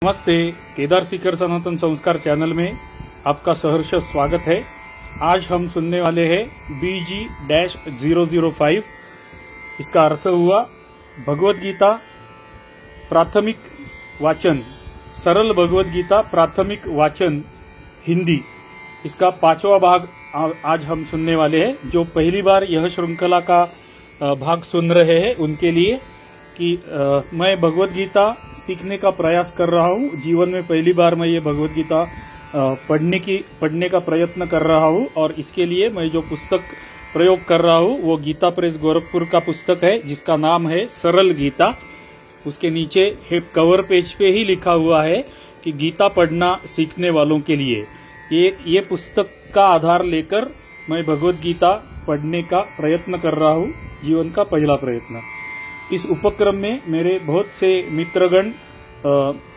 नमस्ते, केदार सीकर सनातन संस्कार चैनल में आपका सहर्ष स्वागत है। आज हम सुनने वाले हैं BG-005। इसका अर्थ हुआ भगवत गीता प्राथमिक वाचन, सरल भगवत गीता प्राथमिक वाचन हिंदी। इसका 5वां भाग आज हम सुनने वाले हैं। जो पहली बार यह श्रृंखला का भाग सुन रहे हैं उनके लिए कि मैं भगवत गीता सीखने का प्रयास कर रहा हूँ। जीवन में पहली बार मैं ये भगवत गीता पढ़ने का प्रयत्न कर रहा हूँ और इसके लिए मैं जो पुस्तक प्रयोग कर रहा हूँ वो गीता प्रेस गोरखपुर का पुस्तक है जिसका नाम है सरल गीता। उसके नीचे कवर पेज पे ही लिखा हुआ है कि गीता पढ़ना सीखने वालों के लिए। ये पुस्तक का आधार लेकर मैं भगवत गीता पढ़ने का प्रयत्न कर रहा हूँ, जीवन का पहला प्रयत्न। इस उपक्रम में मेरे बहुत से मित्रगण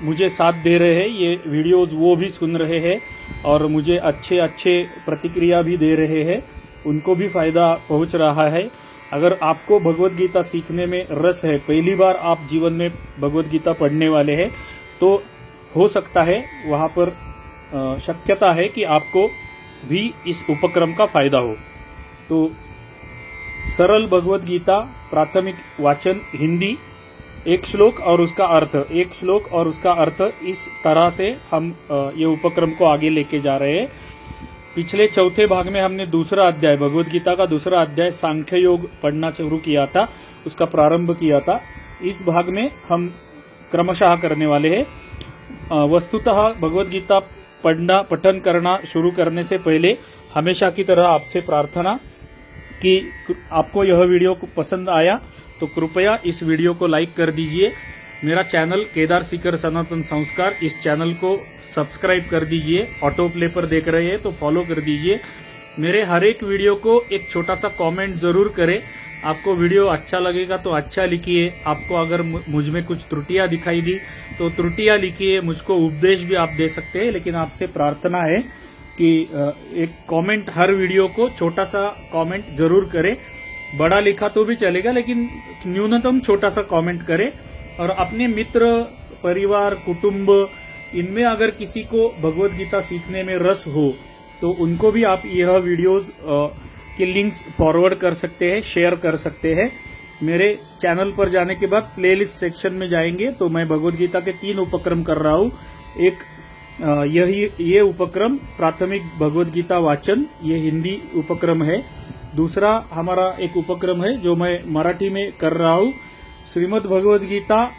मुझे साथ दे रहे हैं। ये वीडियोस वो भी सुन रहे हैं और मुझे अच्छे प्रतिक्रिया भी दे रहे हैं। उनको भी फायदा पहुंच रहा है। अगर आपको भगवत गीता सीखने में रस है, पहली बार आप जीवन में भगवत गीता पढ़ने वाले हैं, तो हो सकता है वहां पर शक्यता है कि आपको भी इस उपक्रम का फायदा हो। तो सरल भगवत गीता प्राथमिक वाचन हिंदी, एक श्लोक और उसका अर्थ, इस तरह से हम ये उपक्रम को आगे लेके जा रहे हैं। पिछले चौथे भाग में हमने दूसरा अध्याय, भगवत गीता का दूसरा अध्याय सांख्य योग पढ़ना शुरू किया था, उसका प्रारंभ किया था। इस भाग में हम क्रमशः करने वाले हैं। वस्तुतः भगवत गीता पठन करना शुरू करने से पहले हमेशा की तरह आपसे प्रार्थना कि आपको यह वीडियो पसंद आया तो कृपया इस वीडियो को लाइक कर दीजिए। मेरा चैनल केदार सीकर सनातन संस्कार, इस चैनल को सब्सक्राइब कर दीजिए। ऑटो प्ले पर देख रहे हैं तो फॉलो कर दीजिए। मेरे हर एक वीडियो को एक छोटा सा कमेंट जरूर करें। आपको वीडियो अच्छा लगेगा तो अच्छा लिखिए। आपको अगर मुझ में कुछ त्रुटियां दिखाई दी तो त्रुटियां लिखिए। मुझको उपदेश भी आप दे सकते हैं, लेकिन आपसे प्रार्थना है कि एक कमेंट, हर वीडियो को छोटा सा कमेंट जरूर करें। बड़ा लिखा तो भी चलेगा, लेकिन न्यूनतम छोटा सा कमेंट करें। और अपने मित्र, परिवार, कुटुंब, इनमें अगर किसी को भगवत गीता सीखने में रस हो तो उनको भी आप यह वीडियोस के लिंक्स फॉरवर्ड कर सकते हैं, शेयर कर सकते हैं। मेरे चैनल पर जाने के बाद प्लेलिस्ट सेक्शन में जाएंगे तो मैं भगवत गीता के 3 उपक्रम कर रहा हूँ। एक ये उपक्रम प्राथमिक भगवत गीता वाचन, ये हिंदी उपक्रम है। दूसरा हमारा एक उपक्रम है जो मैं मराठी में कर रहा हूँ, श्रीमद् भगवत गीता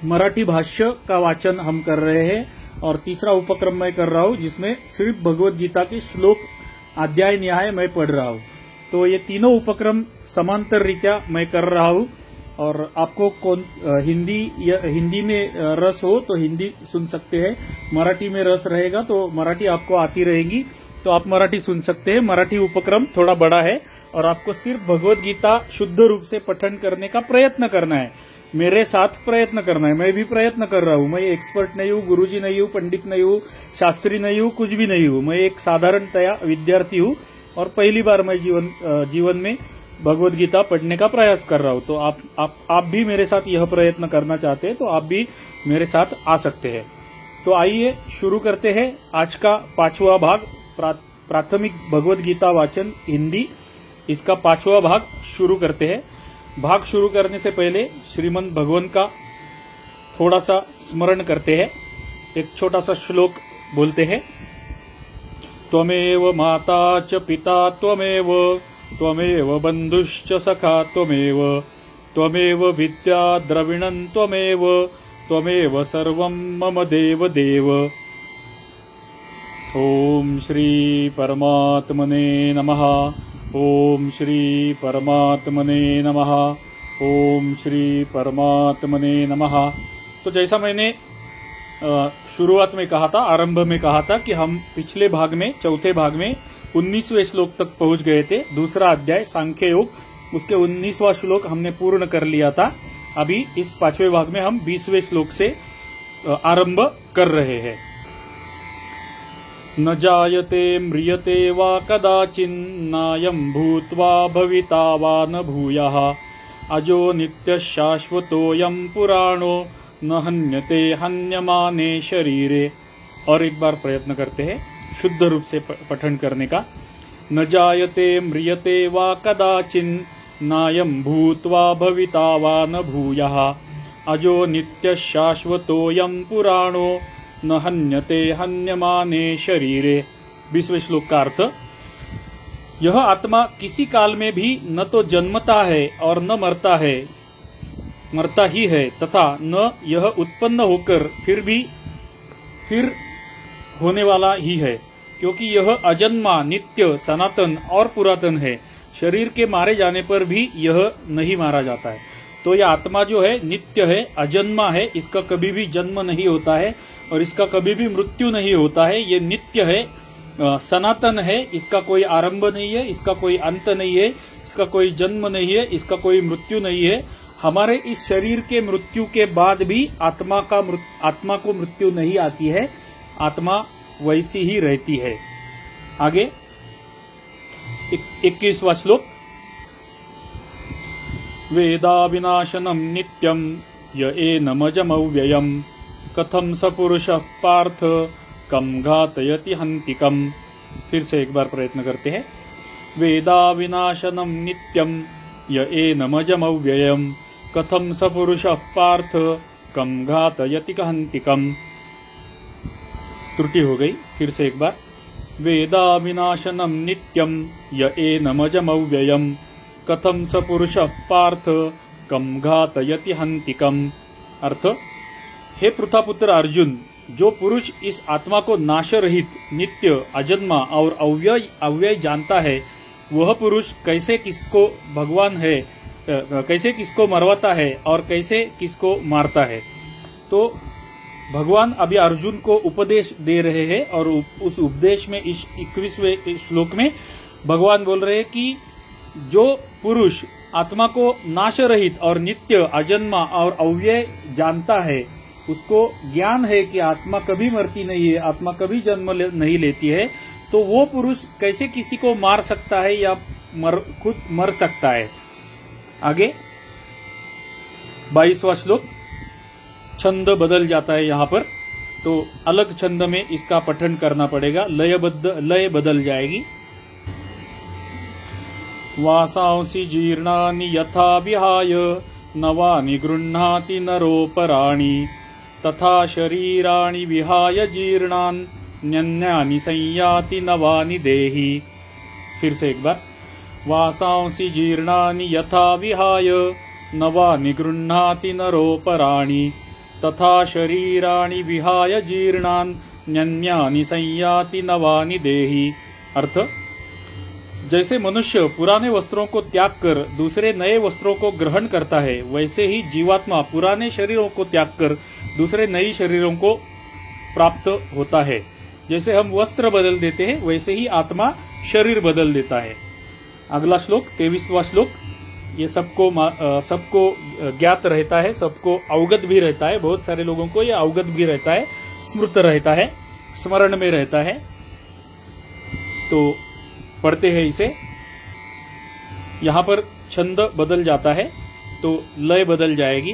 मराठी भाष्य का वाचन हम कर रहे हैं। और तीसरा उपक्रम मैं कर रहा हूँ जिसमें सिर्फ भगवत गीता के श्लोक अध्याय न्याय मैं पढ़ रहा हूँ। तो ये तीनों उपक्रम समांतर रीत्या मैं कर रहा हूँ। और आपको हिंदी में रस हो तो हिंदी सुन सकते हैं, मराठी में रस रहेगा तो मराठी आपको आती रहेगी तो आप मराठी सुन सकते हैं। मराठी उपक्रम थोड़ा बड़ा है और आपको सिर्फ भगवत गीता शुद्ध रूप से पठन करने का प्रयत्न करना है। मेरे साथ प्रयत्न करना है। मैं भी प्रयत्न कर रहा हूँ। मैं एक्सपर्ट नहीं हूँ, गुरुजी नहीं हूँ, पंडित नहीं हूँ, शास्त्री नहीं हूँ, कुछ भी नहीं हूँ। मैं एक साधारणतया विद्यार्थी हूँ और पहली बार मैं जीवन में भगवत गीता पढ़ने का प्रयास कर रहा हूँ। तो आप भी मेरे साथ यह प्रयत्न करना चाहते हैं तो आप भी मेरे साथ आ सकते हैं। तो आइए शुरू करते हैं आज का 5वां भाग, प्राथमिक भगवत गीता वाचन हिंदी। इसका 5वां भाग शुरू करते हैं। भाग शुरू करने से पहले श्रीमद् भगवान का थोड़ा सा स्मरण करते हैं। एक छोटा सा श्लोक बोलते हैं। त्वमेव माता च पिता त्वमेव बंधुश्च सखा त्वमेव विद्या द्रविणं त्वमेव सर्वं मम देव देव। ओम श्री परमात्मने नमः। ओम श्री परमात्मने नमः। ओम श्री परमात्मने नमः। तो जैसा मैंने शुरुआत में कहा था, आरंभ में कहा था कि हम पिछले भाग में, चौथे भाग में 19वें श्लोक तक पहुंच गए थे। दूसरा अध्याय सांख्य योग, उसके 19वां श्लोक हमने पूर्ण कर लिया था। अभी इस 5वें भाग में हम 20वें श्लोक से आरंभ कर रहे हैं। न जायते म्रियते वा कदाचिन्नायं भूत्वा भविता वा न भूयः अजो नित्यः शाश्वतोऽयं पुराणो न हन्यते हन्यमाने शरीरे। और एक बार प्रयत्न करते हैं शुद्ध रूप से पठन करने का। न जायते म्रियते वा कदाचिन् नायं भूत्वा भविता वा न भूयः अजो नित्यः शाश्वतोऽयं पुराणो न हन्यते हन्यमाने शरीरे। 20वें श्लोक का अर्थ, यह आत्मा किसी काल में भी न तो जन्मता है और न मरता ही है, तथा न यह उत्पन्न होकर फिर होने वाला ही है, क्योंकि यह अजन्मा, नित्य, सनातन और पुरातन है। शरीर के मारे जाने पर भी यह नहीं मारा जाता है। तो यह आत्मा जो है नित्य है, अजन्मा है, इसका कभी भी जन्म नहीं होता है और इसका कभी भी मृत्यु नहीं होता है। ये नित्य है, सनातन है, इसका कोई आरंभ नहीं है, इसका कोई अंत नहीं है, इसका कोई जन्म नहीं है, इसका कोई मृत्यु नहीं है। हमारे इस शरीर के मृत्यु के बाद भी आत्मा को मृत्यु नहीं आती है, आत्मा वैसी ही रहती है। आगे 21वां श्लोक, वेदा विनाशनम नित्यम य एनमजमव्ययम् कथम स पुरुषः पार्थ कम घातयति हन्तिकम्। फिर से एक बार प्रयत्न करते हैं। वेदा विनाशनम नित्यम य एनमजमव्ययम् कथम स पुरुषः पार्थ कम घातयति हन्तिकम्। त्रुटि हो गई, फिर से एक बार। वेदा विनाशनम नित्यम य एनमजमव्ययम् कथम स पुरुषः पार्थ कम घातयति हन्तिकम्। अर्थ, हे पृथापुत्र अर्जुन, जो पुरुष इस आत्मा को नाश रहित, नित्य, अजन्मा और अव्यय जानता है, वह पुरुष कैसे किसको भगवान है, कैसे किसको मरवाता है और कैसे किसको मारता है। तो भगवान अभी अर्जुन को उपदेश दे रहे हैं और उस उपदेश में इस 21वें श्लोक में भगवान बोल रहे हैं कि जो पुरुष आत्मा को नाश रहित और नित्य, अजन्मा और अव्यय जानता है, उसको ज्ञान है कि आत्मा कभी मरती नहीं है, आत्मा कभी जन्म नहीं लेती है, तो वो पुरुष कैसे किसी को मार सकता है या खुद मर सकता है। आगे 22वां श्लोक, छंद बदल जाता है यहाँ पर, तो अलग छंद में इसका पठन करना पड़ेगा, लय बदल जाएगी। वासांसि जीर्णानि यथा विहाय नवानि गृह्णाति नरोपराणि तथा शरीराणि विहाय जीर्णान्यन्यानि संयाति नवानि देहि। फिर से एक बार। वासांसि जीर्णानि यथा विहाय नवानि गृह्णाति नरोपराणि तथा शरीराणि विहाय जीर्णान्यन्यानि संयाति नवानि देहि। अर्थ, जैसे मनुष्य पुराने वस्त्रों को त्याग कर दूसरे नए वस्त्रों को ग्रहण करता है, वैसे ही जीवात्मा पुराने शरीरों को त्याग कर दूसरे नए शरीरों को प्राप्त होता है। जैसे हम वस्त्र बदल देते हैं, वैसे ही आत्मा शरीर बदल देता है। अगला श्लोक 23वां श्लोक, ये सबको ज्ञात रहता है, सबको अवगत भी रहता है, बहुत सारे लोगों को ये अवगत भी रहता है, स्मृत रहता है, स्मरण में रहता है। तो पढ़ते हैं इसे। यहाँ पर छंद बदल जाता है तो लय बदल जाएगी।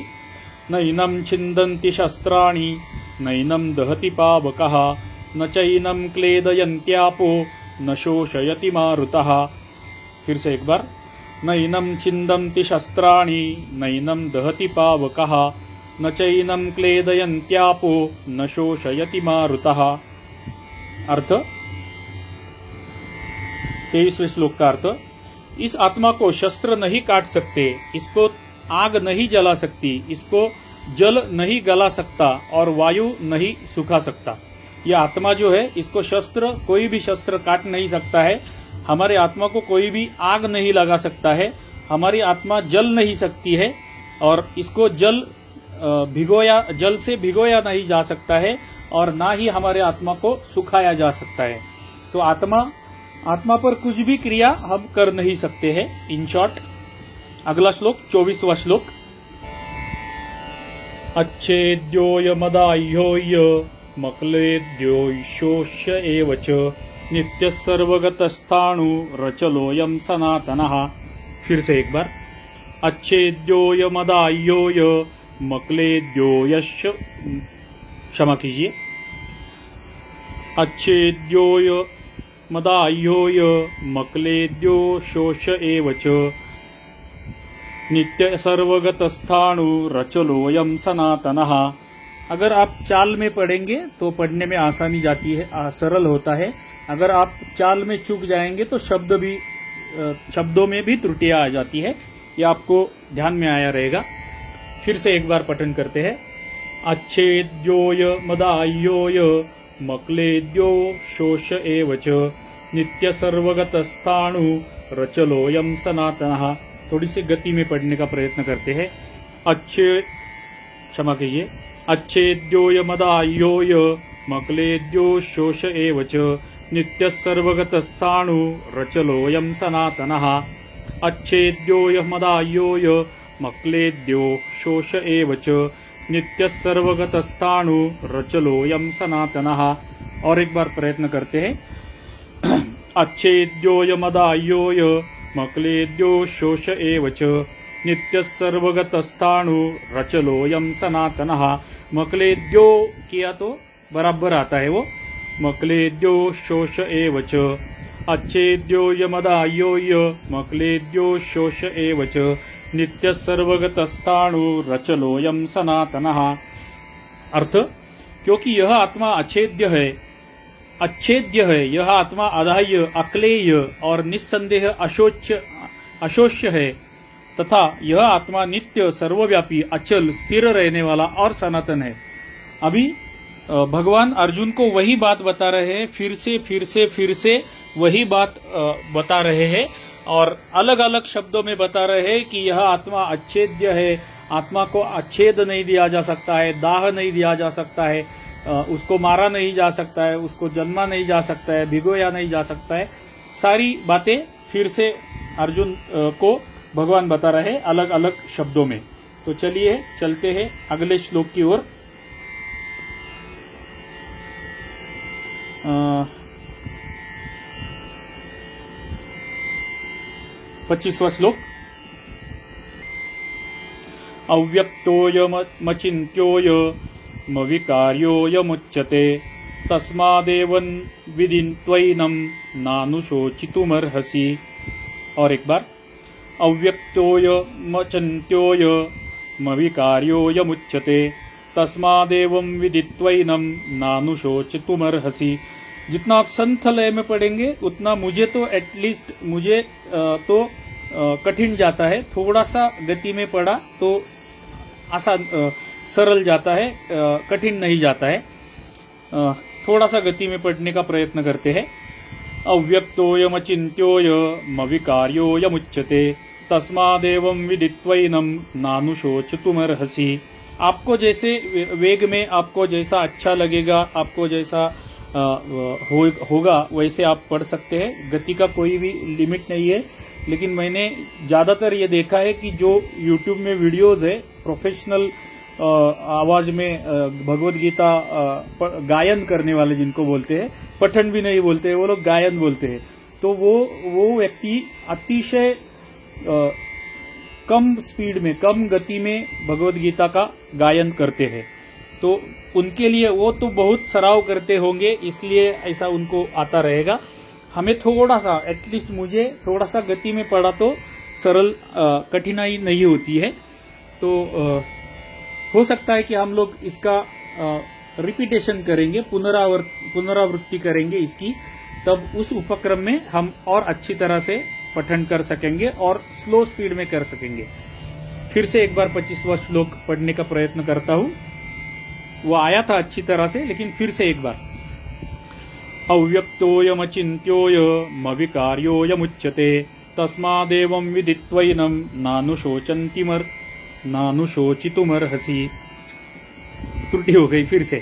नैनम छिन्दन्ति शस्त्राणि नैनम दहति पावकः न चैनम क्लेदयन्त्यापो न शोषयति मारुतः। फिर से एक बार। नैनम छिन्दन्ति शस्त्राणि नैनम दहति पावकः न चैनम क्लेदयन्त्यापो न शोषयति मारुतः। अर्थ, 23वें श्लोक का अर्थ, इस आत्मा को शस्त्र नहीं काट सकते, इसको आग नहीं जला सकती, इसको जल नहीं गला सकता और वायु नहीं सुखा सकता। यह आत्मा जो है, इसको कोई भी शस्त्र काट नहीं सकता है, हमारे आत्मा को कोई भी आग नहीं लगा सकता है, हमारी आत्मा जल नहीं सकती है और इसको जल से भिगोया नहीं जा सकता है और ना ही हमारे आत्मा को सुखाया जा सकता है। तो आत्मा पर कुछ भी क्रिया हम कर नहीं सकते हैं, इन शॉर्ट। अगला श्लोक 24वां श्लोक। अच्छेद्योयमदाह्योय मक्लेद्योशोष्य एव च नित्यः सर्वगतस्थाणु रचलोऽयं सनातनः। फिर से एक बार। अच्छेद्योयमदाह्योय मक्लेद्योयश्च, क्षमा कीजिए, अच्छेद्योय मदाह्योय मक्लेद्यो शोष एव च, नित्य सर्वगतस्थाणु रचलोयम सनातनः। अगर आप चाल में पढ़ेंगे तो पढ़ने में आसानी जाती है, सरल होता है। अगर आप चाल में चूक जाएंगे तो शब्दों में भी त्रुटियां आ जाती है। यह आपको ध्यान में आया रहेगा। फिर से एक बार पठन करते हैं। अच्छेद्योय मदाह्योय मक्लेद्यो शोष एव च, नित्य सर्वगतस्थाणु रचलोयम सनातनः। थोड़ी सी गति में पढ़ने का प्रयत्न करते हैं। क्षमा कीजिए, अच्छेद्योय मदाह्योय मक्लेद्यो शोष एव च, नित्य सर्वगतस्थाणु रचलोयम सनातनः। अच्छेद्योय मदाह्योय मक्लेद्यो शोष एव च, नित्य सर्वगतस्थाणु रचलोयम सनातनः। और एक बार प्रयत्न करते हैं। अच्छेद्योय मदाह्योय मक्लेद्यो शोष एव च, नित्य सर्वगतस्थाणु रचलोयम सनातनः। मक्लेद्यो किया तो बराबर आता है वो, मक्लेद्यो शोष एव च, अच्छेद्योय मदाह्योय मक्लेद्यो शोष एव च, नित्य सर्वगतस्थाणु रचलोयम सनातनः। अर्थ, क्योंकि यह आत्मा अछेद्य है, यह आत्मा अदाह्य, अक्लेय और निस्संदेह अशोष्य है, तथा यह आत्मा नित्य, सर्वव्यापी, अचल, स्थिर रहने वाला और सनातन है। अभी भगवान अर्जुन को वही बात बता रहे हैं, फिर से वही बात बता रहे हैं और अलग अलग शब्दों में बता रहे हैं कि यह आत्मा अच्छेद्य है, आत्मा को अच्छेद नहीं दिया जा सकता है, दाह नहीं दिया जा सकता है, उसको मारा नहीं जा सकता है, उसको जन्मा नहीं जा सकता है, भिगोया नहीं जा सकता है। सारी बातें फिर से अर्जुन को भगवान बता रहे अलग अलग शब्दों में। तो चलिए चलते हैं अगले श्लोक की ओर। 25वां श्लोक। अव्यक्तोऽयमचिन्त्योऽय मविकार्योऽयमुच्यते, तस्मादेवं विदित्वैनं नानुशोचितुमर्हसि। और एक बार, अव्यक्तोऽयमचिन्त्योऽय मविकार्योऽयमुच्यते, तस्मादेवं विदित्वैनं नानुशोचितुमर्हसि। जितना आप संथ लय में पढ़ेंगे उतना मुझे तो कठिन जाता है, थोड़ा सा गति में पढ़ा तो आसान सरल जाता है, कठिन नहीं जाता है। थोड़ा सा गति में पढ़ने का प्रयत्न करते हैं। अव्यक्तोऽयमचिन्त्योऽय मविकार्योऽयमुच्यते, तस्मादेवं विदित्वैनं नानुशोचितुमर्हसि। आपको जैसे वेग में आपको जैसा अच्छा लगेगा, आपको जैसा होगा वैसे आप पढ़ सकते हैं। गति का कोई भी लिमिट नहीं है। लेकिन मैंने ज्यादातर ये देखा है कि जो YouTube में वीडियोस है, प्रोफेशनल आवाज में भगवत गीता गायन करने वाले जिनको बोलते हैं, पठन भी नहीं बोलते हैं, वो लोग गायन बोलते हैं। तो वो व्यक्ति अतिशय कम स्पीड में, कम गति में भगवत गीता का गायन करते हैं। तो उनके लिए वो तो बहुत सराव करते होंगे, इसलिए ऐसा उनको आता रहेगा। हमें थोड़ा सा, एटलीस्ट मुझे थोड़ा सा गति में पढ़ा तो सरल, कठिनाई नहीं होती है। तो हो सकता है कि हम लोग इसका रिपीटेशन करेंगे, पुनरावृत्ति करेंगे इसकी, तब उस उपक्रम में हम और अच्छी तरह से पठन कर सकेंगे और स्लो स्पीड में कर सकेंगे। फिर से एक बार 25वां श्लोक पढ़ने का प्रयत्न करता हूं। वो आया था अच्छी तरह से, लेकिन फिर से एक बार। अव्यक्तोऽयमचिन्त्योऽय मविकार्योऽयमुच्यते, तस्मादेवं विदित्वैनं नानुशोचितुमर्हसि। त्रुटि हो गई, फिर से।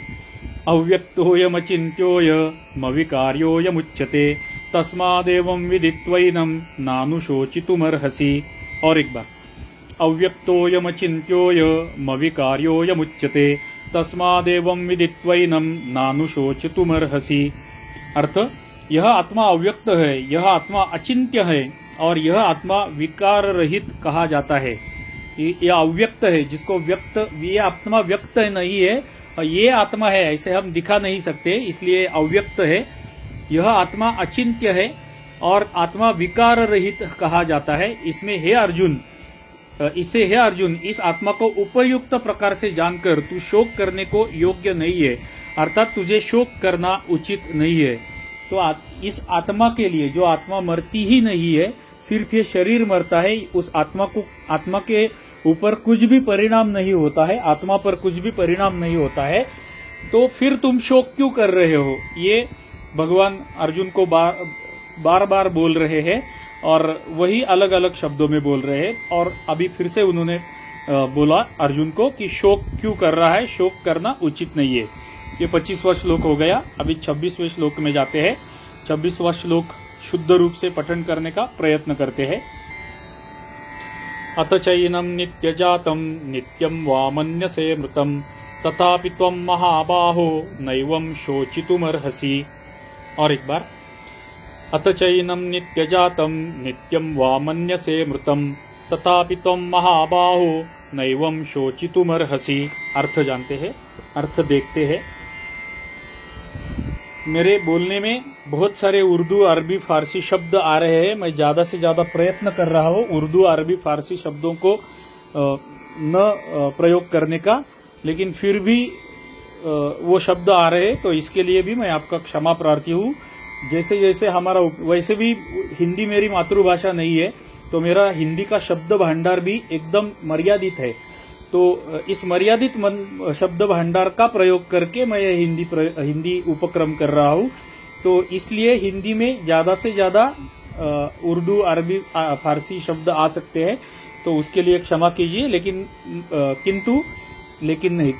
अव्यक्तोऽयमचिन्त्योऽय मविकार्योऽयमुच्यते, तस्मादेवं विदित्वैनं नानुशोचितुमर्हसि। और एक बार। अव्यक्तोऽयमचिन्त्योऽय मविकार्योऽयमुच्यते, तस्मादेवं विदित्वैनं नानुशोचितुमर्हसि। अर्थ, यह आत्मा अव्यक्त है, यह आत्मा अचिंत्य है और यह आत्मा विकार रहित कहा जाता है। ये अव्यक्त है, जिसको व्यक्त, ये आत्मा व्यक्त नहीं है, ये आत्मा है ऐसे हम दिखा नहीं सकते, इसलिए अव्यक्त है। यह आत्मा अचिंत्य है और आत्मा विकार रहित कहा जाता है। इसमें हे अर्जुन, इस आत्मा को उपयुक्त प्रकार से जानकर तू शोक करने को योग्य नहीं है, अर्थात तुझे शोक करना उचित नहीं है। तो इस आत्मा के लिए, जो आत्मा मरती ही नहीं है, सिर्फ ये शरीर मरता है, उस आत्मा के ऊपर कुछ भी परिणाम नहीं होता है, आत्मा पर कुछ भी परिणाम नहीं होता है, तो फिर तुम शोक क्यों कर रहे हो? ये भगवान अर्जुन को बार बार बोल रहे हैं और वही अलग अलग शब्दों में बोल रहे हैं। और अभी फिर से उन्होंने बोला अर्जुन को कि शोक क्यों कर रहा है, शोक करना उचित नहीं है। ये 25वां श्लोक हो गया। अभी 26वें श्लोक में जाते हैं। 26वां श्लोक शुद्ध रूप से पठन करने का प्रयत्न करते हैं। अथ चैनम नित्यजातम नित्यम वा मन्यसे मृतम तथापि त्वं महाबाहो नैवं शोचितुमर्हसि। और एक बार, अथ चैनम नित्यजातम नित्यम वा मन्यसे मृतम तथापि त्वं महाबाहो नैवं शोचितुमर्हसि। अर्थ जानते हैं, अर्थ देखते हैं। मेरे बोलने में बहुत सारे उर्दू, अरबी, फारसी शब्द आ रहे हैं। मैं ज्यादा से ज्यादा प्रयत्न कर रहा हूँ उर्दू, अरबी, फारसी शब्दों को न प्रयोग करने का, लेकिन फिर भी वो शब्द आ रहे हैं, तो इसके लिए भी मैं आपका क्षमा प्रार्थी हूँ। जैसे जैसे हमारा, वैसे भी हिंदी मेरी मातृभाषा नहीं है, तो मेरा हिंदी का शब्द भंडार भी एकदम मर्यादित है। तो इस मर्यादित शब्द भंडार का प्रयोग करके मैं हिंदी उपक्रम कर रहा हूँ। तो इसलिए हिंदी में ज्यादा से ज्यादा उर्दू, अरबी, फारसी शब्द आ सकते हैं, तो उसके लिए क्षमा कीजिए।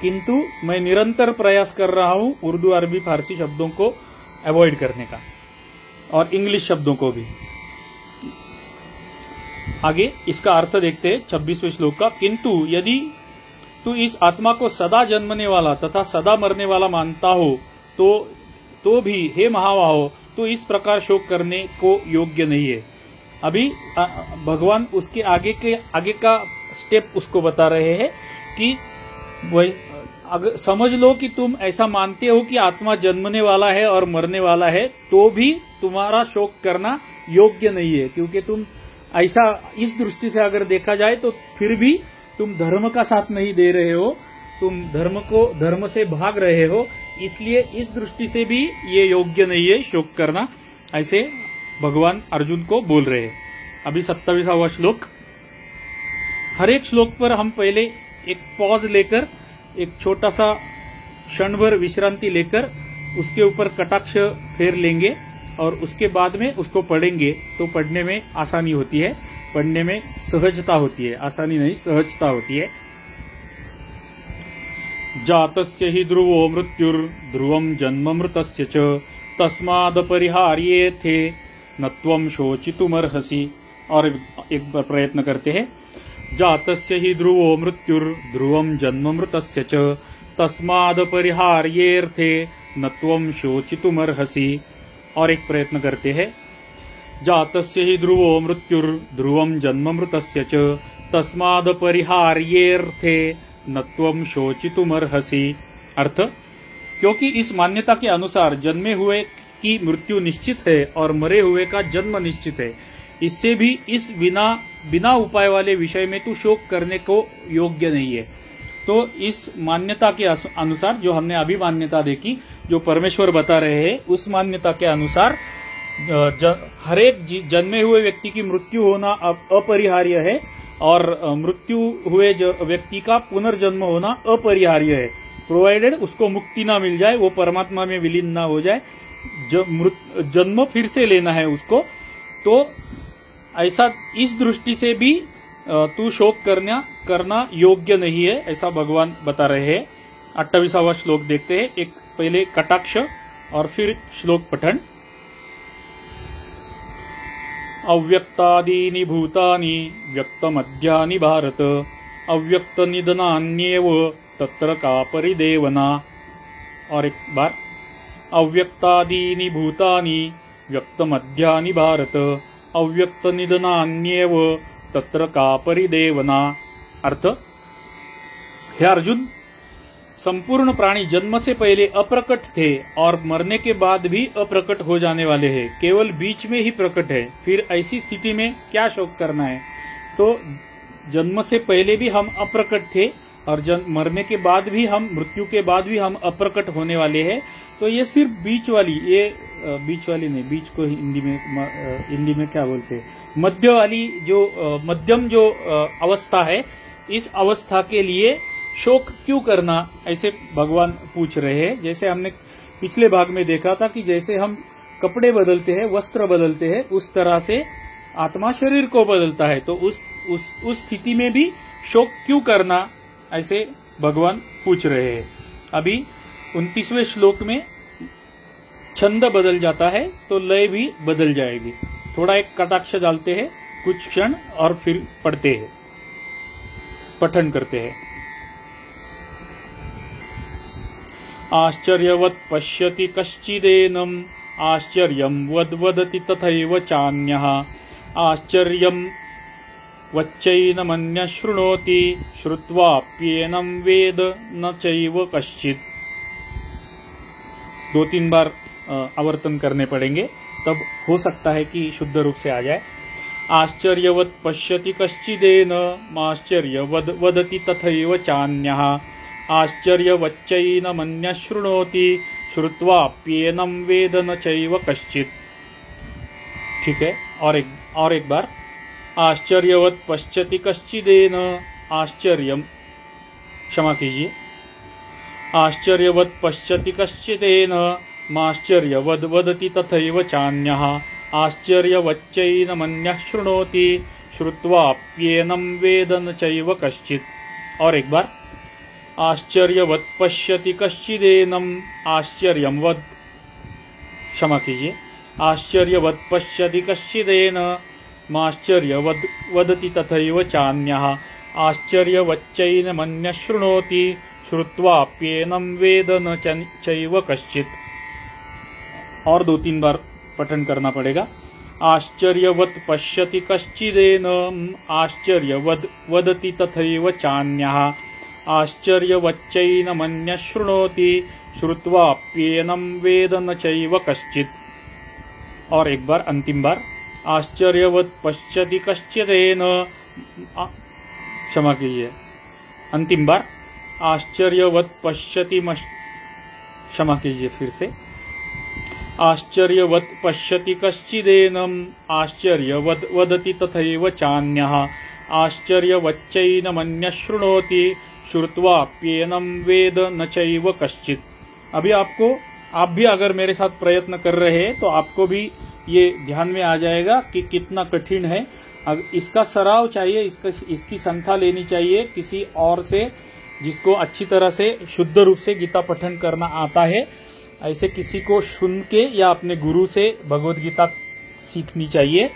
किंतु मैं निरंतर प्रयास कर रहा हूँ उर्दू, अरबी, फारसी शब्दों को अवॉइड करने का, और इंग्लिश शब्दों को भी। आगे इसका अर्थ देखते हैं 26वें श्लोक का। किंतु यदि तू इस आत्मा को सदा जन्मने वाला तथा सदा मरने वाला मानता हो तो भी हे महाबाहो, तो इस प्रकार शोक करने को योग्य नहीं है। अभी भगवान उसके आगे का स्टेप उसको बता रहे हैं कि अगर समझ लो कि तुम ऐसा मानते हो कि आत्मा जन्मने वाला है और मरने वाला है, तो भी तुम्हारा शोक करना योग्य नहीं है, क्योंकि तुम ऐसा, इस दृष्टि से अगर देखा जाए तो फिर भी तुम धर्म का साथ नहीं दे रहे हो, तुम धर्म से भाग रहे हो, इसलिए इस दृष्टि से भी ये योग्य नहीं है शोक करना, ऐसे भगवान अर्जुन को बोल रहे हैं। अभी 27वां श्लोक। हर एक श्लोक पर हम पहले एक पॉज लेकर, एक छोटा सा क्षण भर विश्रांति लेकर उसके ऊपर कटाक्ष फेर लेंगे और उसके बाद में उसको पढ़ेंगे, तो पढ़ने में आसानी होती है, पढ़ने में सहजता होती है, आसानी नहीं सहजता होती है। जातस्य हि ध्रुवो मृत्युर्ध्रुवं जन्म मृतस्य च तस्मादपरिहार्येथे न त्वं शोचितुमर्हसि। और एक बार प्रयत्न करते हैं। जातस्य हि ध्रुवो मृत्युर्ध्रुवं जन्म मृतस्य च तस्मादपरिहार्येथे न त्वं शोचितुमर्हसि। और एक प्रयत्न करते हैं। जातस्य हि ध्रुवो मृत्युर्ध्रुवं जन्म मृतस्य च तस्मादपरिहार्येथे न त्वं शोचितुमर्हसि। अर्थ, क्योंकि इस मान्यता के अनुसार जन्मे हुए की मृत्यु निश्चित है और मरे हुए का जन्म निश्चित है, इससे भी इस बिना उपाय वाले विषय में तू शोक करने को योग्य नहीं है। तो इस मान्यता के अनुसार, जो हमने अभी मान्यता देखी, जो परमेश्वर बता रहे हैं, उस मान्यता के अनुसार हर एक जन्मे हुए व्यक्ति की मृत्यु होना अपरिहार्य है और मृत्यु हुए व्यक्ति का पुनर्जन्म होना अपरिहार्य है, प्रोवाइडेड उसको मुक्ति ना मिल जाए, वो परमात्मा में विलीन ना हो जाए, जन्म फिर से लेना है उसको। तो ऐसा, इस दृष्टि से भी तू शोक करना योग्य नहीं है, ऐसा भगवान बता रहे हैं। 28वां श्लोक देखते हैं। एक पहले कटाक्ष और फिर श्लोक पठन। अव्यक्तादीनि भूतानि व्यक्तमध्यानि भारत अव्यक्तनिधनान्येव तत्र का परिदेवना। और एक बार, अव्यक्तादीनि भूतानि व्यक्तमध्यानि भारत अव्यक्तनिधनान्येव तत्र का परिदेवना। अर्थ, हे अर्जुन, संपूर्ण प्राणी जन्म से पहले अप्रकट थे और मरने के बाद भी अप्रकट हो जाने वाले हैं, केवल बीच में ही प्रकट है। फिर ऐसी स्थिति में क्या शोक करना है? तो जन्म से पहले भी हम अप्रकट थे और मरने के बाद भी हम, मृत्यु के बाद भी हम अप्रकट होने वाले हैं। तो ये सिर्फ बीच वाली, ये बीच वाली नहीं, बीच को हिंदी में क्या बोलते हैं, मध्य वाली जो मध्यम जो अवस्था है, इस अवस्था के लिए शोक क्यों करना, ऐसे भगवान पूछ रहे हैं। जैसे हमने पिछले भाग में देखा था कि जैसे हम कपड़े बदलते हैं, वस्त्र बदलते हैं, उस तरह से आत्मा शरीर को बदलता है। तो उस स्थिति में भी शोक क्यों करना, ऐसे भगवान पूछ रहे हैं। अभी 29वें श्लोक में छंद बदल जाता है तो लय भी बदल जाएगी। थोड़ा एक कटाक्ष डालते हैं कुछ क्षण और फिर पढ़ते हैं, पठन करते हैं। आश्चर्यवत् पश्यति कश्चिदेनम् आश्चर्यं वदति तथैव चान्यः आश्चर्यं वच्चैनमन्यः शृणोति श्रुत्वाप्येनं वेद न चैव कश्चित्। 2-3 बार आवर्तन करने पड़ेंगे, तब हो सकता है कि शुद्ध रूप से आ जाए। आश्चर्यवत् पश्यति कश्चिदेनम् आश्चर्यं वदति तथैव चान्यः आश्चर्यवच्चैनमन्यः शृणोति श्रुत्वाप्येनं वेद न चैव कश्चित्। ठीक है, और एक बार। आश्चर्यवत् पश्यति कश्चिदेन आश्चर्यं, क्षमा कीजिए, आश्चर्यवत् पश्यति कश्चिदेन माश्चर्यवद् वदति तथैव चान्यः आश्चर्यवच्चैनमन्यः शृणोति श्रुत्वाप्येनं वेद न चैव कश्चित्। और एक बार। आश्चर्यवत् पश्यति कश्चिदेनम् आश्चर्यं वद, क्षमा कीजिए, आश्चर्यवत् पश्यति कश्चिदेन माश्चर्यवद् वदति तथैव चान्यः आश्चर्यवच्चैनमन्यः शृणोति श्रुत्वाप्येनं वेद न चैव कश्चित्। और 2-3 बार पठन करना पड़ेगा। आश्चर्यवत् पश्यति कश्चिदेनम् आश्चर्यवद् वदति तथैव चान्यः आश्चर्यवच्चैनमन्यः शृणोति श्रुत्वाप्येनं वेद न चैव कश्चित्। और एक बार, अंतिम बार। आश्चर्यवत् पश्यति कश्चिदेन, क्षमा कीजिए, अंतिम बार। आश्चर्यवत् पश्यति, क्षमा कीजिए फिर से। आश्चर्यवत् पश्यति कश्चिदेनम् आश्चर्यवद् वदति तथैव चान्यः आश्चर्यवच्चैनमन्यः शृणोति श्रुत्वाप्येनं वेद न चैव कश्चित्। अभी आप भी अगर मेरे साथ प्रयत्न कर रहे हैं तो आपको भी ये ध्यान में आ जाएगा कि कितना कठिन है। इसका सराव चाहिए, इसकी संख्या लेनी चाहिए किसी और से जिसको अच्छी तरह से शुद्ध रूप से गीता पठन करना आता है। ऐसे किसी को सुन के या अपने गुरु से भगवत गीता सीखनी चाहिए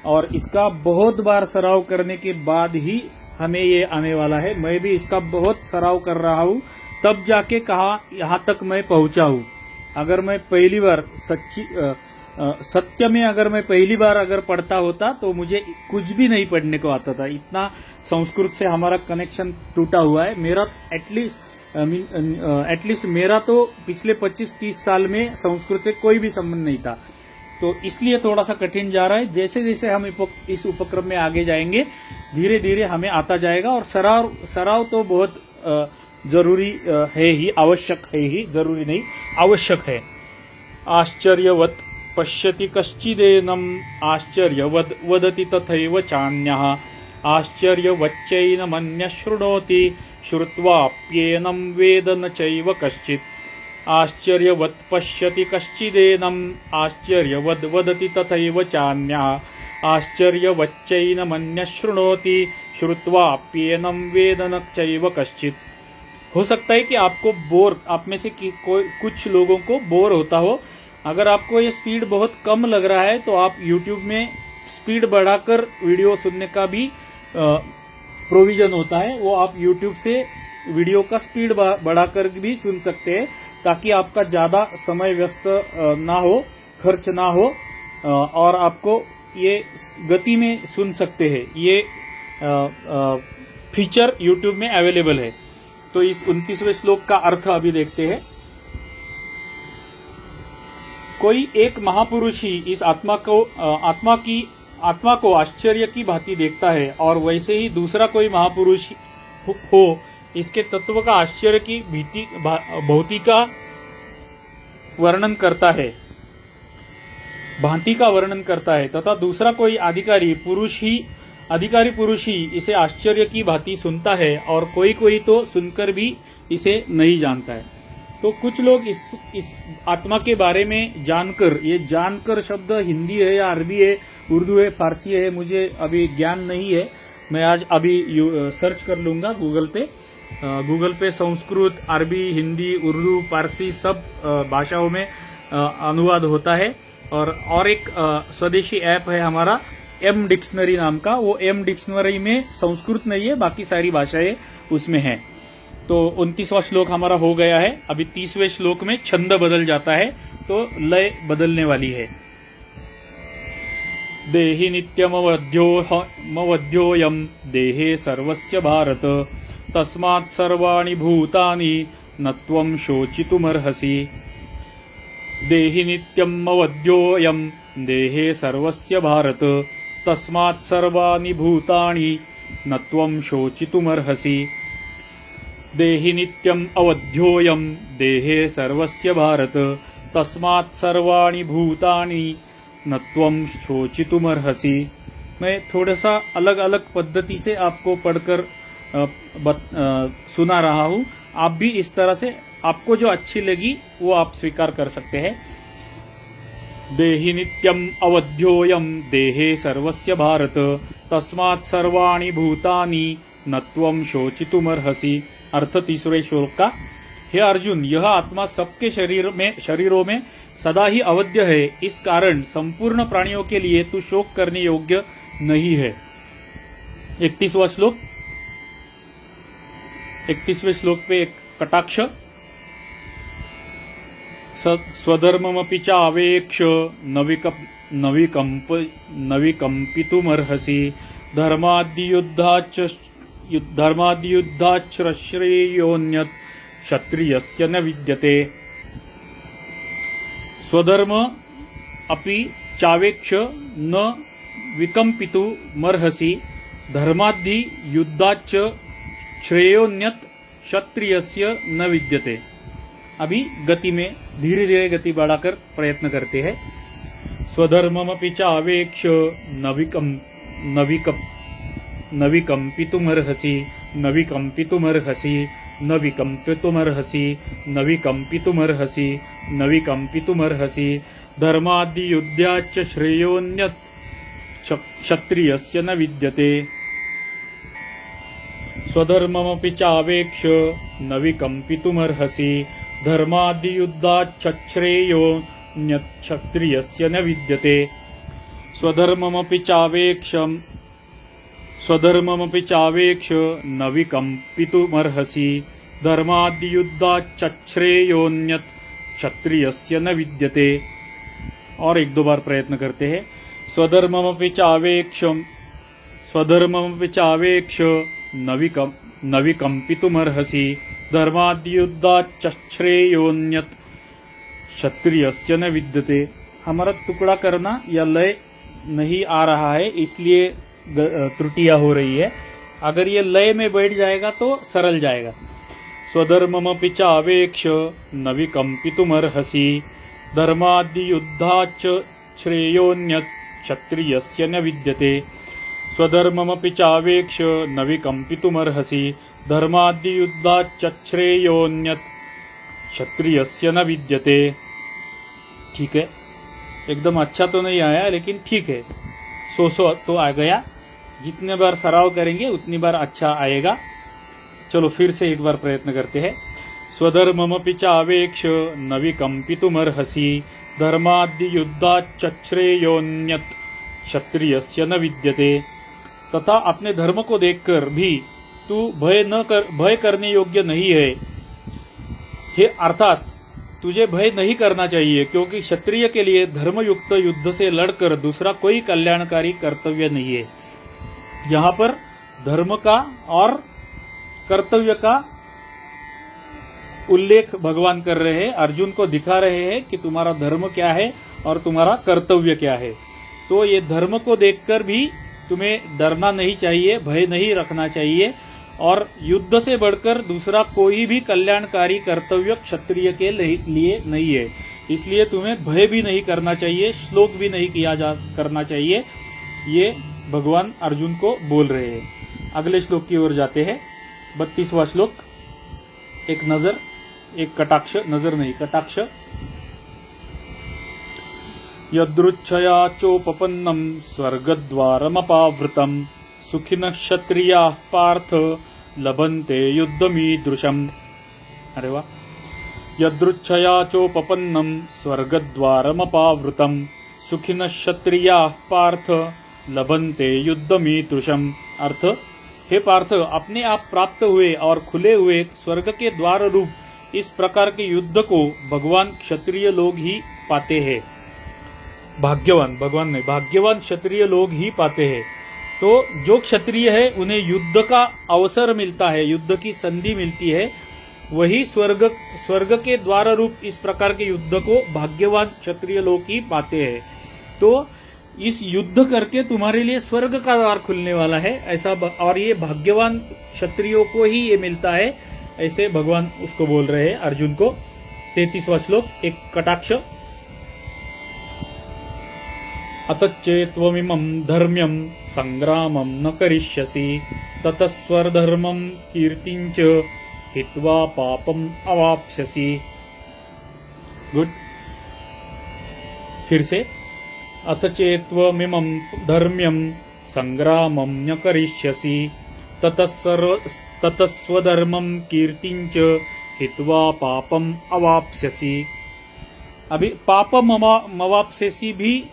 और इसका बहुत बार सराव करने के बाद ही हमें ये आने वाला है। मैं भी इसका बहुत सराव कर रहा हूँ, तब जाके कहा यहाँ तक मैं पहुंचा हूँ। अगर मैं पहली बार सत्य में अगर मैं पहली बार अगर पढ़ता होता तो मुझे कुछ भी नहीं पढ़ने को आता था। इतना संस्कृत से हमारा कनेक्शन टूटा हुआ है। मेरा एटलीस्ट मेरा तो पिछले 25-30 साल में संस्कृत से कोई भी संबंध नहीं था, तो इसलिए थोड़ा सा कठिन जा रहा है। जैसे जैसे हम इस उपक्रम में आगे जाएंगे धीरे धीरे हमें आता जाएगा। और सराव तो बहुत जरूरी है ही, आवश्यक है ही, जरूरी नहीं आवश्यक है। आश्चर्यवत् पश्यति कश्चिदेनम् आश्चर्यवद् वदति तथैव चान्यः आश्चर्यवच्चैनमन्यः शृणोति श्रुत्वाप्येनं वेद न चैव कश्चित्। आश्चर्यवत् पश्यति कश्चिदेनम् आश्चर्यवद् वदति तथैव चान्यः आश्चर्यवच्चैनमन्यः शृणोति श्रुत्वाप्येनं वेद न चैव कश्चित्। हो सकता है कि आपको आप में से कुछ लोगों को बोर होता हो। अगर आपको ये स्पीड बहुत कम लग रहा है तो आप YouTube में स्पीड बढ़ाकर वीडियो सुनने का भी प्रोविजन होता है। वो आप YouTube से वीडियो का स्पीड बढ़ाकर भी सुन सकते हैं ताकि आपका ज्यादा समय व्यस्त ना हो, खर्च ना हो और आपको ये गति में सुन सकते हैं। ये फीचर यूट्यूब में अवेलेबल है। तो इस 29वें श्लोक का अर्थ अभी देखते हैं। कोई एक महापुरुष ही इस आत्मा को आश्चर्य की भांति देखता है और वैसे ही दूसरा कोई महापुरुष हो इसके तत्व का आश्चर्य की भांति का वर्णन करता है, भांति का वर्णन करता है तथा दूसरा कोई अधिकारी पुरुष ही इसे आश्चर्य की भांति सुनता है और कोई कोई तो सुनकर भी इसे नहीं जानता है। तो कुछ लोग इस आत्मा के बारे में जानकर, ये जानकर शब्द हिंदी है या अरबी है, उर्दू है, फारसी है, मुझे अभी ज्ञान नहीं है। मैं आज अभी सर्च कर लूंगा गूगल पे संस्कृत, अरबी, हिंदी, उर्दू, फारसी सब भाषाओं में अनुवाद होता है। और एक स्वदेशी ऐप है हमारा एम डिक्शनरी नाम का, वो एम डिक्शनरी में संस्कृत नहीं है, बाकी सारी भाषाएं उसमें हैं। तो 29वां श्लोक हमारा हो गया है। अभी 30वें श्लोक में छंद बदल जाता है तो लय बदलने वाली है। देहि नित्यमवध्योऽयं देहे सर्वस्य भारत तस्मात् सर्वाणि भूतानि न त्वं शोचितुमर्हसि। देहि नित्यमवध्योऽयं देहे सर्वस्य भारत तस्मात् सर्वाणि भूतानि न त्वं शोचितुमर्हसि। देहि नित्यम् अवध्योऽयं देहे सर्वस्य भारत तस्मात् सर्वाणि भूतानि न त्वं शोचितुमर्हसि। मैं थोड़ा सा अलग अलग पद्धति से आपको पढ़कर सुना रहा हूं। आप भी इस तरह से आपको जो अच्छी लगी वो आप स्वीकार कर सकते हैं। देहि नित्यम् अवध्योऽयं देहे सर्वस्य भारत तस्मात् सर्वाणि भूतानि न त्वं शोचितुमर्हसि। अर्थ 30वें श्लोक का, हे अर्जुन, यह आत्मा सबके शरीरों में सदा ही अवध्य है, इस कारण संपूर्ण प्राणियों के लिए तू शोक करने योग्य नहीं है। 31वां श्लोक, 31वें श्लोक पे एक कटाक्ष। स्वधर्ममपि चावेक्ष न विकम्पितुमर्हसि। धर्माद्युद्धाच्छ्रेयोऽन्यत् क्षत्रियस्य न विद्यते। स्वधर्म अपि चावेक्ष न विकम्पितुमर्हसि। धर्माद्धि युद्धाच्च श्रेयोन्यत् क्षत्रियस्य न विद्यते। अभी गति में धीरे धीरे गति बढ़ाकर प्रयत्न करते हैं। स्वधर्ममपि चावेक्ष न विकम्पितुमर्हसि। न विकम्पितुमर्हसि न विकम्पितुमर्हसि न विकम्पितुमर्हसि न विकम्पितुमर्हसि। धर्माद्युद्धाच्च श्रेयोन्यत् क्षत्रियस्य न विद्यते। स्वधर्ममपि चावेक्ष न विकम्पितुमर्हसि। धर्माद्युद्धाच्च श्रेयोन्यत् क्षत्रियस्य न विद्यते। स्वधर्ममपि चावेक्ष न विकम्पितुमर्हसि। धर्माद्युद्धाच्च श्रेयोन्यत् क्षत्रियस्य न विद्यते। और एक दो बार प्रयत्न करते हैं। स्वधर्ममपि चावेक्ष न विकम्पितुमर्हसि। धर्माद्युद्धाच्च श्रेयोन्यत् क्षत्रियस्य न विद्यते। हमारा टुकड़ा करना या लय नहीं आ रहा है, इसलिए त्रुटियां हो रही है। अगर ये लय में बैठ जाएगा तो सरल जाएगा। स्वधर्ममपि चावेक्ष न विकम्पितुमर्हसि। धर्माद्युद्धाच्च श्रेयोन्यत् क्षत्रियस्य न विद्यते। स्वधर्ममपि चावेक्ष न विकम्पितुमर्हसि। धर्माद्युद्धाच्च श्रेयोन्यत् क्षत्रियस्य न विद्यते। ठीक है, एकदम अच्छा तो नहीं आया लेकिन ठीक है, सो तो आ गया। जितने बार सराव करेंगे उतनी बार अच्छा आएगा। चलो फिर से एक बार प्रयत्न करते हैं। स्वधर्ममपि चावेक्ष न विकम्पितुमर्हसि। धर्माद्युद्धाच्च श्रेयोन्यत् क्षत्रियस्य न विद्यते। तथा अपने धर्म को देखकर भी तू भय करने योग्य नहीं है। हे अर्थात तुझे भय नहीं करना चाहिए, क्योंकि क्षत्रिय के लिए धर्मयुक्त युद्ध से लड़कर दूसरा कोई कल्याणकारी कर्तव्य नहीं है। यहाँ पर धर्म का और कर्तव्य का उल्लेख भगवान कर रहे हैं, अर्जुन को दिखा रहे हैं कि तुम्हारा धर्म क्या है और तुम्हारा कर्तव्य क्या है। तो ये धर्म को देखकर भी तुम्हें डरना नहीं चाहिए, भय नहीं रखना चाहिए, और युद्ध से बढ़कर दूसरा कोई भी कल्याणकारी कर्तव्य क्षत्रिय के लिए नहीं है, इसलिए तुम्हें भय भी नहीं करना चाहिए, श्लोक भी नहीं करना चाहिए। ये भगवान अर्जुन को बोल रहे हैं। अगले श्लोक की ओर जाते हैं। 32वां श्लोक। एक नजर, एक कटाक्ष, नजर नहीं कटाक्ष। यदृच्छया चोपपन्नम स्वर्गद्वारमपावृतम सुखिनः क्षत्रियाः पार्थ लभन्ते युद्धमीदृशम्। अरे वाह। यदृच्छया चोपपन्नम स्वर्गद्वारमपावृतम सुखिनः क्षत्रियाः पार्थ लभन्ते युद्धमीदृशम्। अर्थ, हे पार्थ, अपने आप प्राप्त हुए और खुले हुए स्वर्ग के द्वार रूप इस प्रकार के युद्ध को भगवान क्षत्रिय लोग ही पाते हैं। भाग्यवान, भगवान नहीं, भाग्यवान क्षत्रिय लोग ही पाते हैं। तो जो क्षत्रिय है उन्हें युद्ध का अवसर मिलता है, युद्ध की संधि मिलती है, वही स्वर्ग के द्वार रूप इस प्रकार के युद्ध को भाग्यवान क्षत्रिय लोग ही पाते हैं। तो इस युद्ध करके तुम्हारे लिए स्वर्ग का द्वार खुलने वाला है, ऐसा, और ये भाग्यवान क्षत्रियों को ही ये मिलता है, ऐसे भगवान उसको बोल रहे हैं अर्जुन को। 33वां श्लोक। एक कटाक्ष। अतच्चेत्वमिमं धर्म्यं संग्रामं न करिष्यसि ततस्वर्धर्मं कीर्तिञ्च हित्वा पापम अवाप्स्यसि। गुड। फिर से। अतचेत्वमिमं धर्म्यं संग्रामं न करिष्यसि ततस्वर्धर्मं कीर्तिञ्च हित्वा पापम अवाप्स्यसि। अभी पापम अवाप्स्यसि भी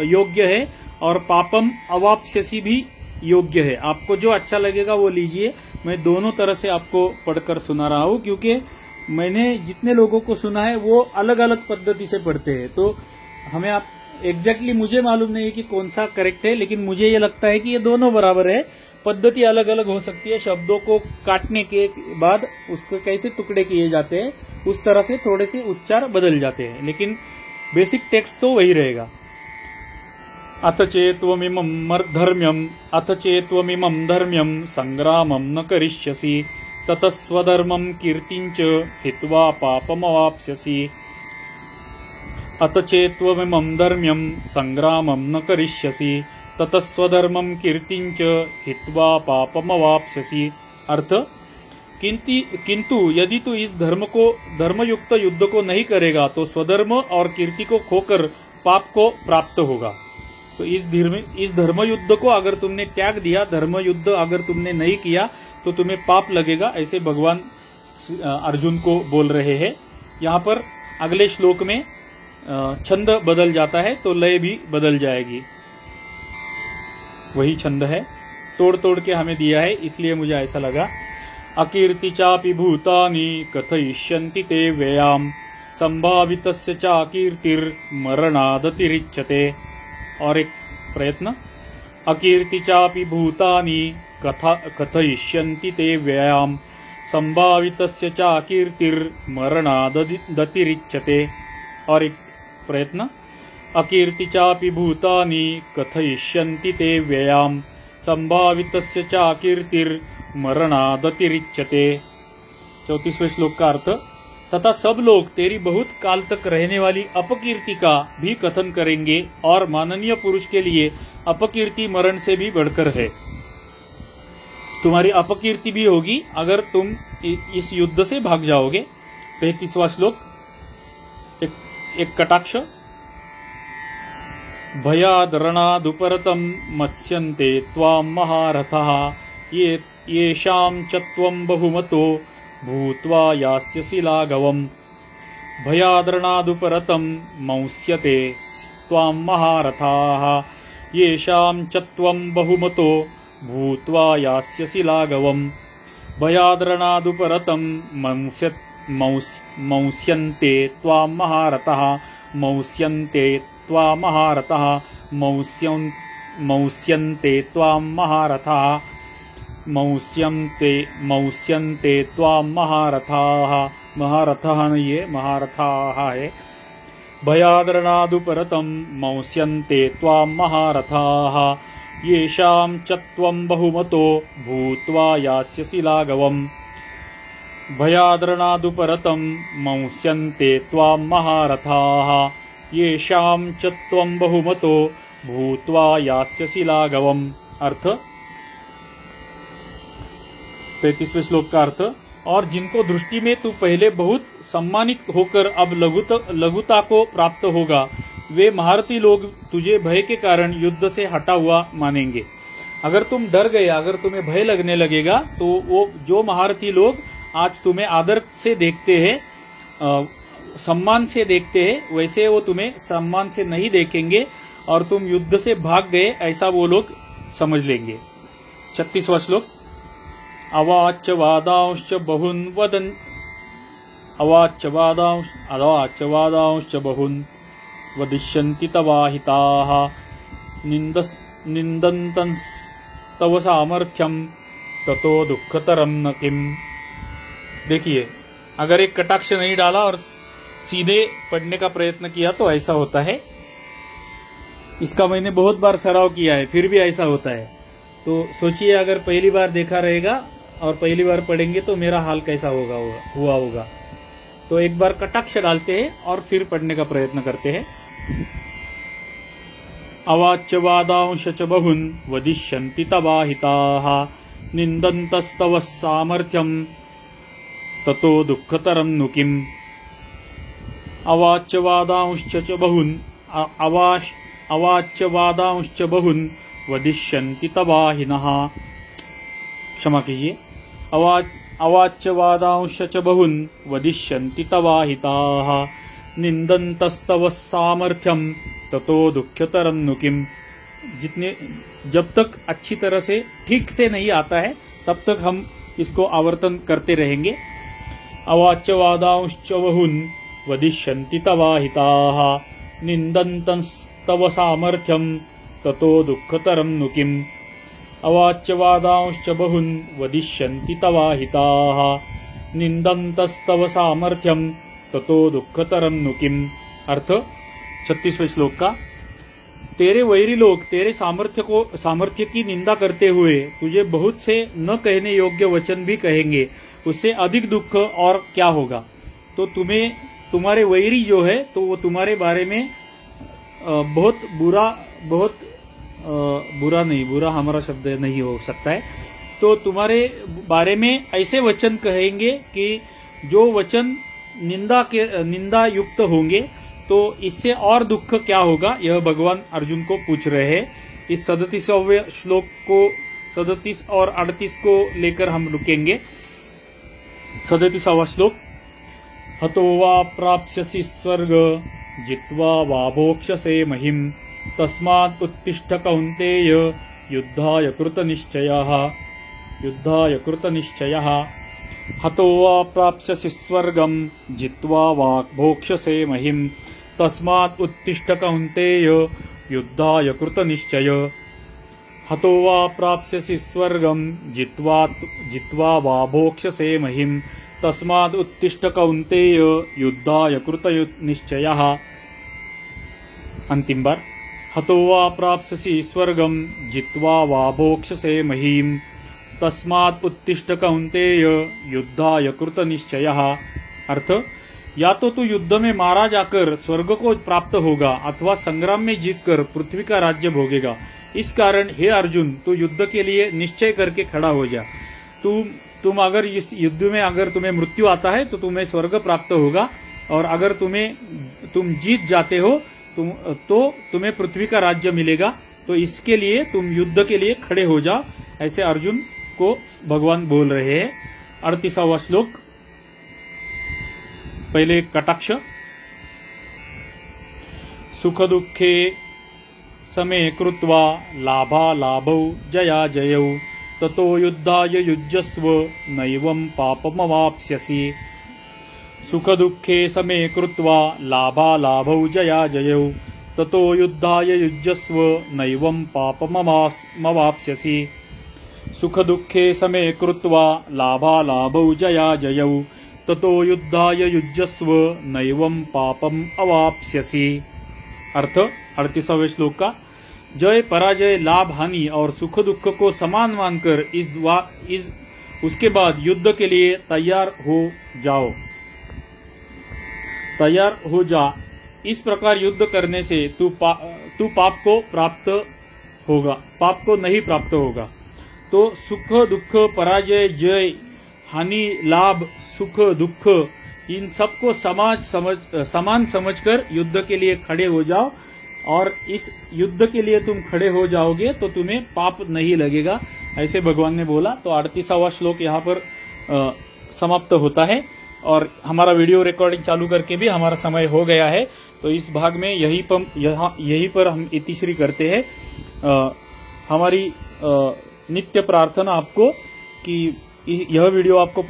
योग्य है और पापम अवाप्स्यसि भी योग्य है। आपको जो अच्छा लगेगा वो लीजिए। मैं दोनों तरह से आपको पढ़कर सुना रहा हूँ, क्योंकि मैंने जितने लोगों को सुना है वो अलग अलग पद्धति से पढ़ते हैं। तो हमें आप एग्जैक्टली मुझे मालूम नहीं है कि कौन सा करेक्ट है, लेकिन मुझे ये लगता है कि ये दोनों बराबर है। पद्धति अलग अलग हो सकती है, शब्दों को काटने के बाद उसको कैसे टुकड़े किए जाते हैं उस तरह से थोड़े से उच्चार बदल जाते हैं, लेकिन बेसिक टेक्स्ट तो वही रहेगा। अथ चेत्वमिमं धर्म्यं संग्रामं न करिष्यसि ततस्वधर्मं कीर्तिञ्च हित्वा पापमवाप्स्यसि। अथ चेत्वमिमं धर्म्यं संग्रामं न करिष्यसि ततस्वधर्मं कीर्तिञ्च हित्वा पापमवाप्स्यसि। अर्थ, किंतु यदि तू इस धर्मयुक्त युद्ध को नहीं करेगा तो स्वधर्म और कीर्ति को खोकर पाप को प्राप्त होगा। तो इस धर्म युद्ध को अगर तुमने त्याग दिया, धर्म युद्ध अगर तुमने नहीं किया तो तुम्हें पाप लगेगा, ऐसे भगवान अर्जुन को बोल रहे हैं। यहाँ पर अगले श्लोक में छंद बदल जाता है तो लय भी बदल जाएगी। वही छंद है, तोड़ तोड़ के हमें दिया है, इसलिए मुझे ऐसा लगा। अकीर्ति चापि भूतानि कथयिष्यन्ति ते व्ययाम संभावितस्य चाकीर्तिर्मरणादतिरिच्यते। और एक प्रयत्न। अकीर्ति चापि भूतानि कथयिष्यन्ति ते व्ययाम संभावितस्य चाकीर्तिर्मरणादतिरिच्यते। और एक प्रयत्न। अकीर्ति चापि भूतानि कथयिष्यन्ति ते व्ययाम संभावितस्य चाकीर्तिर्मरणादतिरिच्यते। 34वें श्लोक का अर्थ। तथा सब लोग तेरी बहुत काल तक रहने वाली अपकीर्ति का भी कथन करेंगे, और माननीय पुरुष के लिए अपकीर्ति मरण से भी बढ़कर है। तुम्हारी अपकीर्ति भी होगी अगर तुम इस युद्ध से भाग जाओगे। 35वां श्लोक। एक कटाक्ष। भयादरणादुपरतं मत्स्यन्ते त्वां महारथः येषां च त्वं बहुमतो भूत्वा यास्यसि लाघवम्। भयादरणादुपरतं मत्स्यन्ते त्वां महारथाः येषां च त्वं बहुमतो भूत्वा यास्यसि लाघवम्। भयादरणादुपरतं मत्स्यन्ते त्वां महारथः मत्स्यन्ते त्वां महारथः मत्स्यन्ते त्वां महारथः मौस्यन्ते त्वां महारथाः। महारथः नहीं है, महारथाः है। भयाद्रणादुपरतं मौस्यन्ते त्वां महारथाः। येषां च त्वं बहुमतो भूत्वा यास्यसि लाघवम्। भयाद्रणादुपरतं मौस्यन्ते त्वां महारथाः। येषां च त्वं बहुमतो भूत्वा यास्यसि लाघवम्। अर्थ 35वें श्लोक का अर्थ, और जिनको दृष्टि में तू पहले बहुत सम्मानित होकर अब लघुता को प्राप्त होगा, वे महारथी लोग तुझे भय के कारण युद्ध से हटा हुआ मानेंगे। अगर तुम डर गए, अगर तुम्हें भय लगने लगेगा, तो वो जो महारथी लोग आज तुम्हें आदर से देखते हैं, सम्मान से देखते हैं, वैसे वो तुम्हें सम्मान से नहीं देखेंगे और तुम युद्ध से भाग गए ऐसा वो लोग समझ लेंगे। 36वां श्लोक। अवाच्य वादांश्च बहुन् वदन् अवाच्य बहुन् वदिष्यन्ति तवाहिताः। निन्दन्तंस्तव सामर्थ्यं ततो दुःखतरं न किम्। देखिए, अगर एक कटाक्ष नहीं डाला और सीधे पढ़ने का प्रयत्न किया तो ऐसा होता है। इसका मैंने बहुत बार सराव किया है, फिर भी ऐसा होता है। तो सोचिए, अगर पहली बार देखा रहेगा और पहली बार पढ़ेंगे तो मेरा हाल कैसा हुआ होगा। तो एक बार कटाक्ष डालते हैं और फिर पढ़ने का प्रयत्न करते हैं। अवाच्य वादांश च बहुन् वदिष्यन्ति तवाहिताः। निन्दन्तस्तव सामर्थ्यं ततो दुःखतरं नु किम्। अवाच्य वादांश्च बहुन् अवाच्य वादांश्च बहुन् वदिष्यन्ति तवाहिनः। क्षमा कीजिए। अवाच्य वादांश्च बहुन् वदिष्यन्ति तवाहिताः। निन्दन्तस्तव सामर्थ्यं ततो दुःखतरं नु किम्। जब तक अच्छी तरह से ठीक से नहीं आता है तब तक हम इसको आवर्तन करते रहेंगे। अवाच्य वादांश्च बहुन् वदिष्यन्ति तवाहिताः। निन्दन्तस्तव सामर्थ्यं ततो दुःखतरं नु किम्। अवाच्य वादांश्च बहुन् वदिष्यन्ति तवाहिताः। निन्दन्तस्तव सामर्थ्यं ततो दुःखतरं नु किम्। अर्थ 36वें श्लोक का। तेरे वैरी लोग तेरे सामर्थ्य की निंदा करते हुए तुझे बहुत से न कहने योग्य वचन भी कहेंगे, उससे अधिक दुख और क्या होगा। तो तुम्हारे वैरी जो है तो वो तुम्हारे बारे में बहुत बुरा हमारा शब्द नहीं हो सकता है। तो तुम्हारे बारे में ऐसे वचन कहेंगे कि जो वचन निंदा युक्त होंगे, तो इससे और दुख क्या होगा, यह भगवान अर्जुन को पूछ रहे हैं। इस 37वें श्लोक को 37 और 38 को लेकर हम रुकेंगे। 37वां श्लोक। हतो वा प्राप्स्यसि स्वर्ग जित्वा वा भोक्ष्यसे महिम्। तस्मात् उत्तिष्ठ कौन्तेय युद्धाय कृतनिश्चयः। हतो वा प्राप्स्यसि स्वर्गं जित्वा वा भोक्ष्यसे महिम्। तस्मात् उत्तिष्ठ कौन्तेय युद्धाय कृतनिश्चय। हतो वा प्राप्स्यसि स्वर्गं जित्वा वा भोक्ष्यसे महिम्। तस्मात् उत्तिष्ठ कौन्तेय युद्धाय कृतनिश्चयः। अंतिम बार। हतो वा प्राप्स्यसि स्वर्गं जित्वा वा भोक्ष्यसे महीम्। तस्मात् उत्तिष्ठ कौन्तेय युद्धाय कृतनिश्चयः। अर्थ, या तो तू युद्ध में मारा जाकर स्वर्ग को प्राप्त होगा अथवा संग्राम में जीतकर पृथ्वी का राज्य भोगेगा। इस कारण हे अर्जुन, तू युद्ध के लिए निश्चय करके खड़ा हो जा। तुम अगर इस युद्ध में अगर तुम्हें मृत्यु आता है तो तुम्हें स्वर्ग प्राप्त होगा, और अगर तुम जीत जाते हो तो तुम्हें पृथ्वी का राज्य मिलेगा। तो इसके लिए तुम युद्ध के लिए खड़े हो जाओ, ऐसे अर्जुन को भगवान बोल रहे हैं। 38वां श्लोक। पहले कटाक्ष। सुख दुखे समे कृत्वा लाभालाभौ जया जयौ ततो युद्धाय युज्यस्व नैवं पापमवाप्स्यसि। सुख दुखे समे कृत्वा लाभालाभौ जया जयौ ततो युद्धाय युज्यस्व नैवं पापमवाप्स्यसि। सुख दुःखे समे कृत्वा लाभालाभौ जया जयौ ततो युद्धाय युज्यस्व नैवं पापम अवाप्स्यसि। अर्थ 38वें श्लोक का, जय पराजय लाभ हानि और सुख दुख को समान मानकर उसके बाद युद्ध के लिए तैयार हो जा। इस प्रकार युद्ध करने से तू पाप को नहीं प्राप्त होगा। तो सुख दुख पराजय जय हानि लाभ सुख दुख इन सबको समान समझकर युद्ध के लिए खड़े हो जाओ, और इस युद्ध के लिए तुम खड़े हो जाओगे तो तुम्हें पाप नहीं लगेगा, ऐसे भगवान ने बोला। तो 38वां श्लोक यहाँ पर समाप्त होता है, और हमारा वीडियो रिकॉर्डिंग चालू करके भी हमारा समय हो गया है। तो इस भाग में यहीं पर हम इतिश्री करते हैं। हमारी नित्य प्रार्थना आपको कि यह वीडियो आपको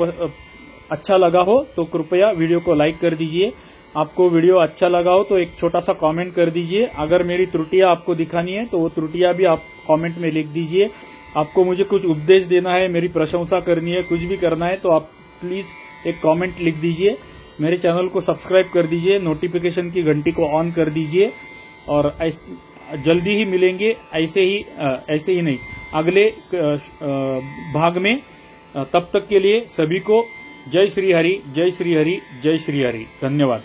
अच्छा लगा हो तो कृपया वीडियो को लाइक कर दीजिए। आपको वीडियो अच्छा लगा हो तो एक छोटा सा कमेंट कर दीजिए। अगर मेरी त्रुटियां आपको दिखानी है तो वो त्रुटियां भी आप कमेंट में लिख दीजिए। आपको मुझे कुछ उपदेश देना है, मेरी प्रशंसा करनी है, कुछ भी करना है तो आप प्लीज एक कमेंट लिख दीजिए। मेरे चैनल को सब्सक्राइब कर दीजिए, नोटिफिकेशन की घंटी को ऑन कर दीजिए, और जल्दी ही मिलेंगे ऐसे ही नहीं अगले भाग में। तब तक के लिए सभी को जय श्री हरि, जय श्री हरि, जय श्री हरि। धन्यवाद।